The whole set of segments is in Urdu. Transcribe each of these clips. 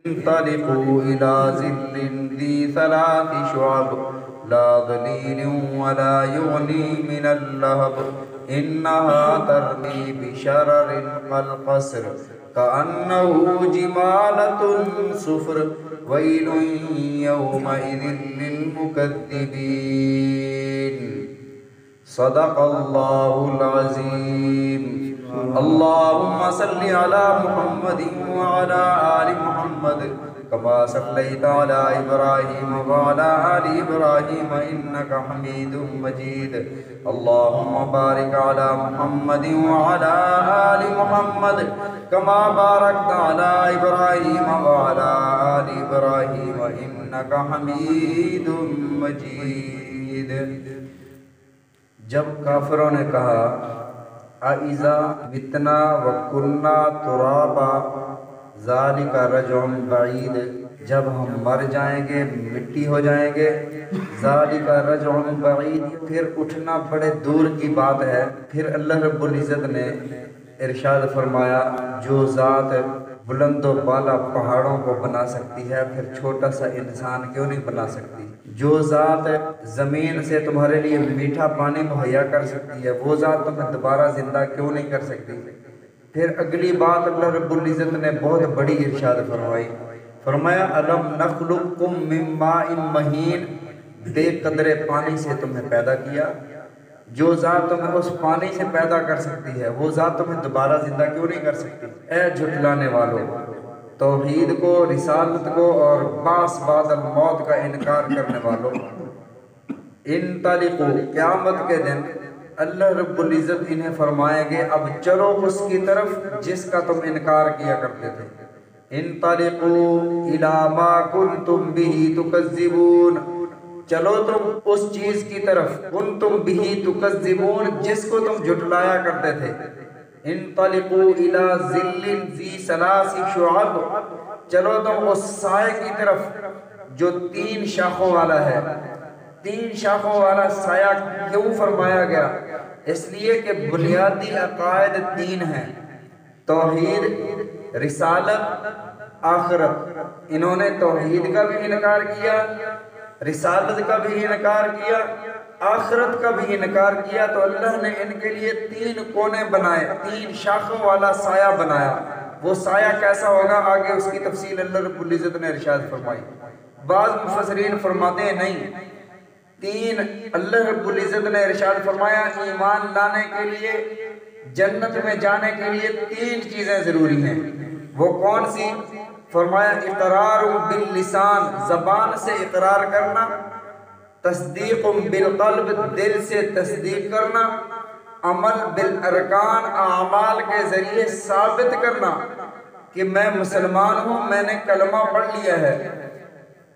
انطلقوا إلى ظل ذي ثلاث شعب لا ظليل ولا يغني من اللهب إنها ترمي بشرر كالقصر كأنه جمالة صفر ويل يومئذ للمكذبين صدق الله العظيم اللهم صل على محمد وعلى آل محمد كما صليت على إبراهيم وعلى آل إبراهيم إنك حميد مجيد اللهم بارك على محمد وعلى آل محمد كما باركت على إبراهيم وعلى آل إبراهيم إنك حميد مجيد۔ جب کافروں نے کہا اَإِذَا مِتْنَا وَكُنَّا تُرَابًا ذَلِكَ رَجْعٌ بَعِيدٌ، جب ہم مر جائیں گے مٹی ہو جائیں گے، ذَلِكَ رَجْعٌ بَعِيدٌ، پھر اٹھنا بڑے دور کی بات ہے۔ پھر اللہ رب العزت نے ارشاد فرمایا جو ذات بلند و بالا پہاڑوں کو بنا سکتی ہے پھر چھوٹا سا انسان کیوں نہیں بنا سکتی؟ جو ذات زمین سے تمہارے لیے میٹھا پانی مہیا کر سکتی ہے وہ ذات تمہیں دوبارہ زندہ کیوں نہیں کر سکتی؟ پھر اگلی بات اللہ رب العزت نے بہت بڑی ارشاد فرمائی، فرمایا الم نخلقکم من ماء مہین، بے قدر پانی سے تمہیں پیدا کیا۔ جو ذات تمہیں اس پانی سے پیدا کر سکتی ہے وہ ذات تمہیں دوبارہ زندہ کیوں نہیں کر سکتی؟ اے جھٹلانے والوں، توحید کو، رسالت کو اور بعث بعد الموت کا انکار کرنے والوں، انطلقوا، قیامت کے دن اللہ رب العزت انہیں فرمائیں گے اب چلو اس کی طرف جس کا تم انکار کیا کرتے تھے۔ انطلقوا الی ما کنتم بہ تکذبون، چلو تم اس چیز کی طرف کنتم بہ تکذبون جس کو تم جھٹلایا کرتے تھے۔ انطلقوا الی ظل ذی ثلاث شعب، چلو تم اس سائے کی طرف جو 3 شاخوں والا ہے۔ 3 شاخوں والا سایہ کیوں فرمایا گیا؟ اس لیے کہ بنیادی عقائد 3 ہیں، توحید، رسالت، آخرت۔ انہوں نے توحید کا بھی انکار کیا، رسالت کا بھی انکار کیا، آخرت کا بھی انکار کیا، تو اللہ نے ان کے لیے 3 کونے بنائے، 3 شاخوں والا سایہ بنایا۔ وہ سایہ کیسا ہوگا آگے اس کی تفصیل اللہ رب العزت نے ارشاد فرمائی۔ بعض مفسرین فرماتے ہیں نہیں، 3 اللہ رب العزت نے ارشاد فرمایا ایمان لانے کے لیے، جنت میں جانے کے لیے 3 چیزیں ضروری ہیں۔ وہ کون سی؟ فرمایا اقرار باللسان، زبان سے اقرار کرنا، تصدیق بالقلب، دل سے تصدیق کرنا، عمل بالارکان، اعمال کے ذریعے ثابت کرنا کہ میں مسلمان ہوں، میں نے کلمہ پڑھ لیا ہے۔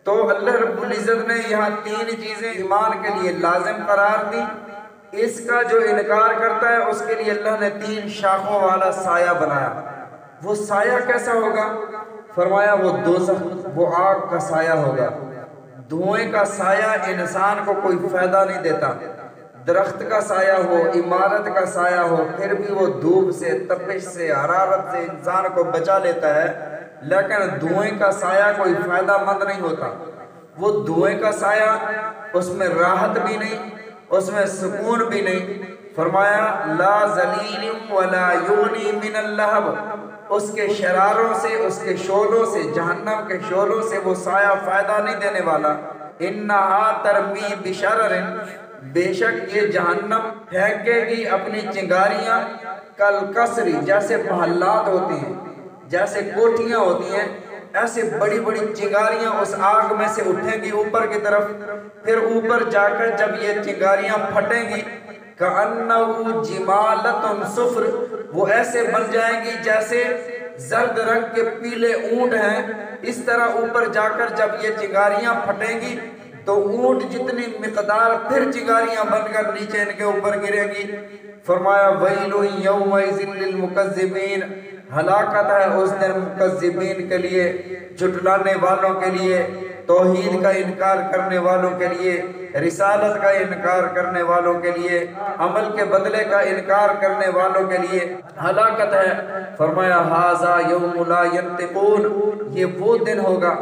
تو اللہ رب العزت نے یہاں 3 چیزیں ایمان کے لیے لازم قرار دی۔ اس کا جو انکار کرتا ہے اس کے لیے اللہ نے 3 شاخوں والا سایہ بنایا۔ وہ سایہ کیسا ہوگا؟ فرمایا وہ دوزخ، وہ آگ کا سایہ ہوگا۔ دھوئیں کا سایہ انسان کو کوئی فائدہ نہیں دیتا، درخت کا سایہ ہو، عمارت کا سایہ ہو، پھر بھی وہ دھوپ سے، تپش سے، حرارت سے انسان کو بچا لیتا ہے، لیکن دھوئیں کا سایہ کوئی فائدہ مند نہیں ہوتا۔ وہ دھوئیں کا سایہ، اس میں راحت بھی نہیں، اس میں سکون بھی نہیں۔ فرمایا لا ذلیل ولا یغنی من اللہب، اس کے شراروں سے، اس کے شعلوں سے، جہنم کے شعلوں سے وہ سایہ فائدہ نہیں دینے والا۔ انہا ترمی بشرر، بے شک یہ جہنم پھینکے گی اپنی چنگاریاں، کالقصری، جیسے محلات ہوتی ہیں، جیسے کوٹھیاں ہوتی ہیں، ایسے بڑی بڑی چنگاریاں اس آگ میں سے اٹھیں گی اوپر کی طرف۔ پھر اوپر جا کر جب یہ چنگاریاں پھٹیں گی کَأَنَّهُ جِمَالَةٌ صُفْرٌ، وہ ایسے بن جائیں گی جیسے زرد رنگ کے پیلے اونٹ ہیں۔ اس طرح اوپر جا کر جب یہ چنگاریاں پھٹیں گی تو اونٹ جتنی مقدار پھر چنگاریاں بن کر نیچے ان کے اوپر گریں گی۔ فرمایا وَيْلٌ يَوْمَئِذٍ لِّلْمُكَذِّبِينَ، ہلاکت ہے اس دن مکذبین کے لیے، جھٹلانے والوں کے لیے۔ توحید کا انکار کرنے والوں کے لیے، رسالت کا انکار کرنے والوں کے لیے، عمل کے بدلے کا انکار کرنے والوں کے لیے ہلاکت ہے۔ فرمایا ھذا یوم لا ینطقون، یہ وہ دن ہوگا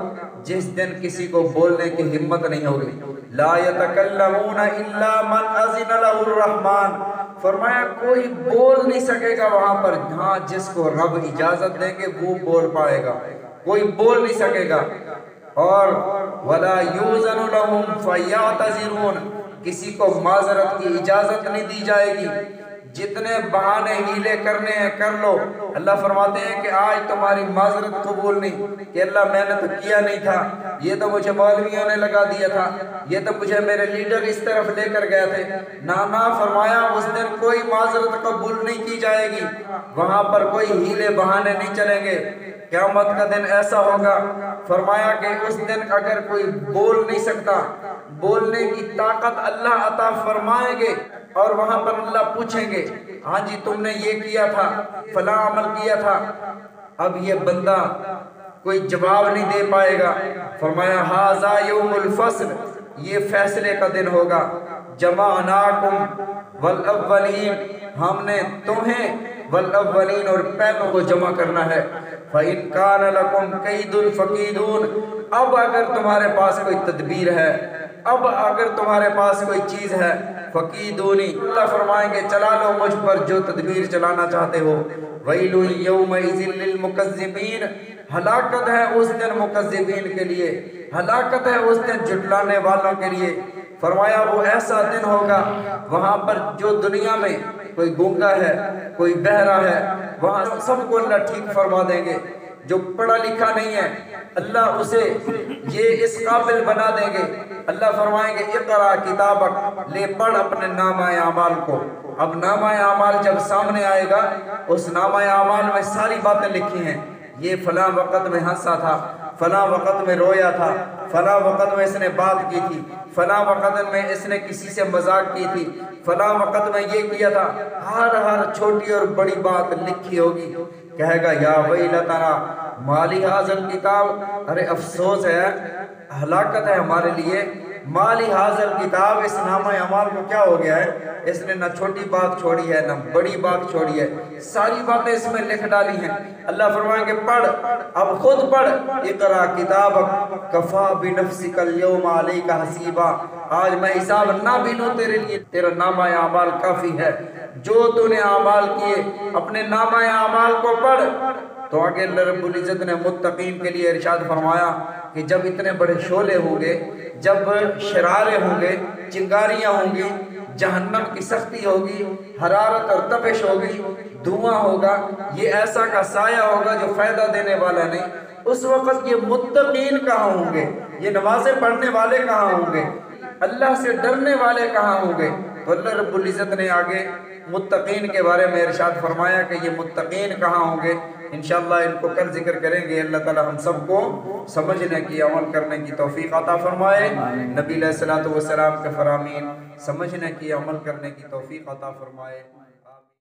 جس دن کسی کو بولنے کی ہمت نہیں ہوگی۔ لا یتکلمون الا من اذن له الرحمن، فرمایا کوئی بول نہیں سکے گا وہاں پر، ہاں جس کو رب اجازت دیں گے وہ بول پائے گا، کوئی بول نہیں سکے گا۔ اور ولا یوزن لهم فیعتذرون، کسی کو معذرت کی اجازت نہیں دی جائے گی۔ جتنے بہانے ہیلے کرنے ہیں کر لو۔ اللہ فرماتے ہیں کہ آج تمہاری معذرت قبول نہیں، کہ اللہ میں نے تو کیا نہیں تھا، یہ تو مجھے مولویوں نے لگا دیا تھا، یہ تو مجھے میرے لیڈر اس طرف لے کر گئے تھے۔ نانا فرمایا اس دن کوئی معذرت قبول نہیں کی جائے گی، وہاں پر کوئی ہیلے بہانے نہیں چلیں گے۔ قیامت کا دن ایسا ہوگا، فرمایا کہ اس دن اگر کوئی بول نہیں سکتا، بولنے کی طاقت اللہ عطا فرمائیں گے، اور وہاں پر اللہ پوچھیں گے ہاں جی تم نے یہ کیا تھا، فلاں عمل کیا تھا۔ اب یہ بندہ کوئی جواب نہیں دے پائے گا۔ فرمایا ھذا یوم الفصل، یہ فیصلے کا دن ہوگا۔ جمعناکم والاولین، ہم نے تمہیں والاولین اور پہلوں کو جمع کرنا ہے۔ فإن کان لکم کید فکیدون، اب اگر تمہارے پاس کوئی تدبیر ہے، اب اگر تمہارے پاس کوئی چیز ہے، فکیدونی، اللہ فرمائیں گے چلا لو مجھ پر جو تدبیر چلانا چاہتے ہو۔ ویل یومئذ للمکذبین، ہلاکت ہے اس دن مکذبین کے لیے، ہلاکت ہے اس دن جھٹلانے والوں کے لیے۔ فرمایا وہ ایسا دن ہوگا وہاں پر جو دنیا میں کوئی گونگا ہے، کوئی بہرا ہے، وہاں سب کو اللہ ٹھیک فرما دیں گے۔ جو پڑھا لکھا نہیں ہے اللہ اسے یہ اس قابل بنا دیں گے۔ اللہ فرمائیں گے اقرا کتابک، لے پڑھ اپنے نامہ اعمال کو۔ اب نامہ اعمال جب سامنے آئے گا، اس نامہ اعمال میں ساری باتیں لکھی ہیں، یہ فلاں وقت میں ہنسا تھا، فلاں وقت میں رویا تھا، فلاں وقت میں اس نے بات کی تھی، فلاں وقت میں اس نے کسی سے مذاق کی تھی، فلاں وقت میں یہ کیا تھا۔ ہر چھوٹی اور بڑی بات لکھی ہوگی۔ کہے گا یا ویلتنا مالی حاضر کتاب، ارے افسوس ہے، ہلاکت ہے ہمارے لیے، مالی حاضر کتاب، اس نامہ اعمال کو کیا ہو گیا ہے، اس نے نہ چھوٹی بات چھوڑی ہے نہ بڑی بات چھوڑی ہے، ساری باتیں اس میں لکھ ڈالی ہیں۔ اللہ فرمائیں گے پڑھ، اب خود پڑھ، اقرا کتابک کفا بنفسک اليوم علیک حسیبا، آج میں حساب نہ بھی لوں تیرے لیے، تیرا نامہ اعمال کافی ہے۔ جو تو نے اعمال کیے اپنے نامہ اعمال کو پڑھ۔ تو آگے اللہ رب العزت نے متقین کے لیے ارشاد فرمایا کہ جب اتنے بڑے شعلے ہوں گے، جب شرارے ہوں گے، چنگاریاں ہوں گی، جہنم کی سختی ہوگی، حرارت اور تپش ہوگی، دھواں ہوگا، یہ ایسا کا سایہ ہوگا جو فائدہ دینے والا نہیں، اس وقت یہ متقین کہاں ہوں گے، یہ نمازیں پڑھنے والے کہاں ہوں گے، اللہ سے ڈرنے والے کہاں ہوں گے؟ تو اللہ رب العزت نے آگے متقین کے بارے میں ارشاد فرمایا کہ یہ متقین کہاں ہوں گے۔ انشاءاللہ ان کو کل ذکر کریں گے۔ اللہ تعالی ہم سب کو سمجھنے کی، عمل کرنے کی توفیق عطا فرمائے۔ نبی علیہ الصلوۃ والسلام کے فرامین سمجھنے کی، عمل کرنے کی توفیق عطا فرمائے۔